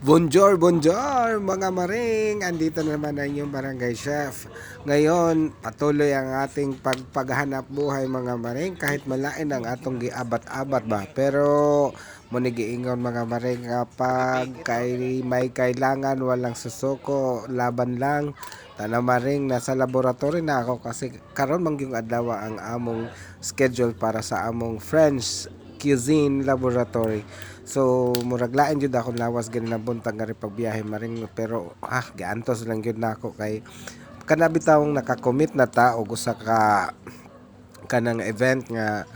Bonjour, bonjour mga maring! Andito naman ang inyong barangay chef. Ngayon, patuloy ang ating paghanap buhay mga maring kahit malain ang atong giabat-abat ba. Pero munigiingon mga maring kapag may kailangan walang susuko, laban lang. Tana maring nasa laboratory na ako kasi karon man gyud adlaw ang among schedule para sa among French cuisine laboratory. So murag lain jud ako lawas gani na buntag nga pagbiyahe maring pero giantos lang jud nako kay kana bitawng naka-commit na ta og usa ka kanang event nga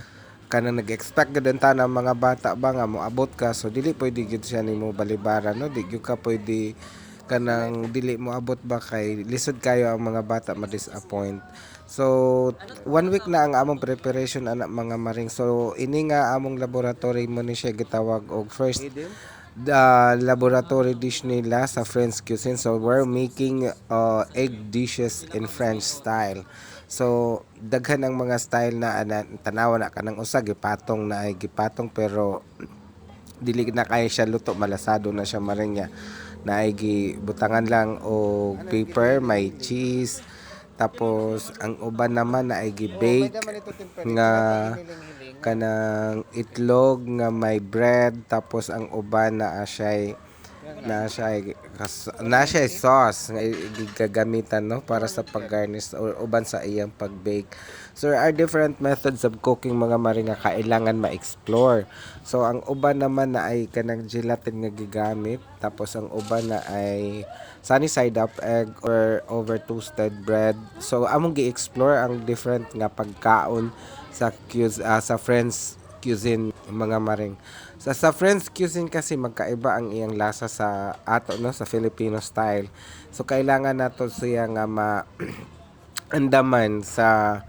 kanang nag-expect gud ta ng mga bata ba nga moabot ka, so dili pwede gud siya nimo balibaran, no? Di gyud ka pwede kanang dili mo abot ba kay lisod kayo ang mga bata ma-disappoint. So 1 week na ang among preparation anak mga maring. So ini nga among laboratory mo ni siya gitawag og first the laboratory dish nila sa French cuisine. So we're making egg dishes in French style. So daghan ang mga style na tanawa na kanang usa gipatong na ay gipatong pero dili na kaya siya luto, malasado na siya maring niya na ay gibutangan lang o paper, may cheese, tapos ang uban naman na ay gi-bake nga kanang itlog nga may bread, tapos ang uban na siya sauce nga gagamitan, no, para sa pag-garnish or uban sa iyang pag-bake. So there are different methods of cooking mga mari nga kailangan ma-explore. So ang uban naman na ay kanang gelatin nga gigamit, tapos ang uban na ay sunny side up egg or over toasted bread. So among gi-explore ang different nga pagkaon sa French cuisine mga maring. Sa French cuisine kasi magkaiba ang iyang lasa sa ato, no, sa Filipino style. So kailangan nato siya nga andaman sa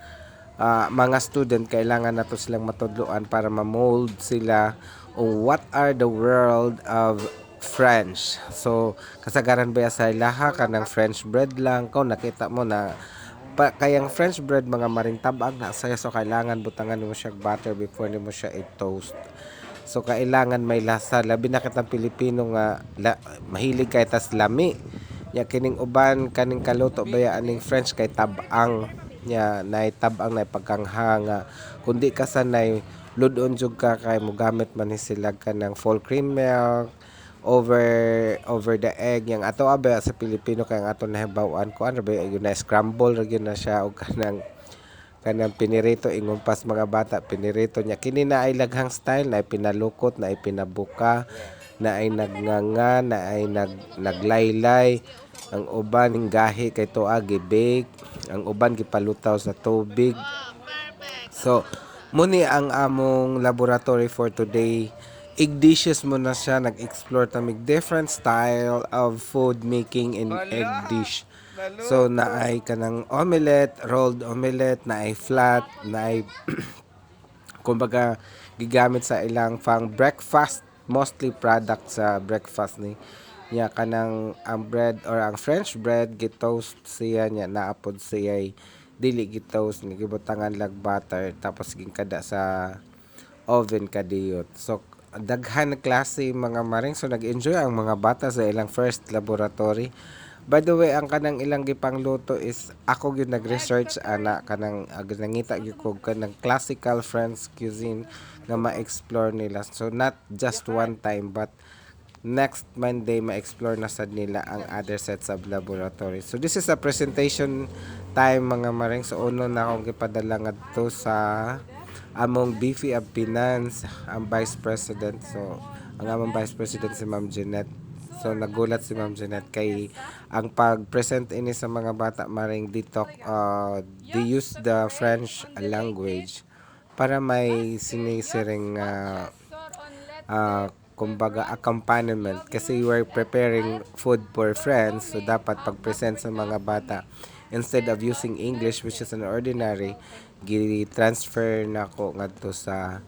mga student, kailangan nato silang matudloan para ma-mold sila o what are the world of French. So kasagaran ba sa ilaha kanang French bread lang ko nakita mo na kayang French bread mga maring tabang na saya, so kailangan butangan mo siya butter before nimo siya i-toast. So kailangan may lasa, labi na kitang Pilipino nga mahilig kay tas lami. Ya kining uban kaning kaluto baya aning French kay tabang nya nay tabang nay pagkanghanga. Kundi ka sanay ludon jud ka kay mogamit man ni sila kanang full cream milk over the egg yang ato abe sa Pilipino kay ang ato nahibaw-an ko ano ba yun na scramble ra gyud na siya og kanang pinirito ingon pas mga bata pinirito niya kini na ay laghang style na ay pinalukot na ay pinabuka na ay nagnanga na ay naglaylay, ang uban gahi kay tuwa gi-bake, ang uban gipalutaw sa tubig. So muni ang among laboratory for today. Egg dishes mo na siya, nag-explore tamig different style of food making in egg dish. So na ay kanang omelette, rolled omelette, na ay flat, na ay kumbaga gigamit sa ilang pang breakfast, mostly product sa breakfast ni nya kanang ang bread or ang French bread gitoast siya nya naapod siya dili gitoast ni gibutangan lag butter tapos gingkada sa oven kadiyot. So daghan na klase mga maring, so nag-enjoy ang mga bata sa ilang first laboratory. By the way, ang kanang ilang gipangluto is ako gyud nag-research ana kanang nangita gyud ko kanang classical French cuisine nga ma-explore nila. So not just one time but next Monday ma-explore na sad nila ang other sets of laboratory. So this is a presentation time mga maring. So uno na akong gipadala ngadto sa among Beefy of Finance, ang Vice President. So ang among Vice President si Ma'am Jeanette. So nagulat si Ma'am Jeanette kay ang pag-present ini sa mga bata maring dito they use the French language para may sinisiring kumbaga accompaniment kasi we're preparing food for friends, so dapat pag-present sa mga bata instead of using English which is an ordinary gi-transfer nako ngadto sa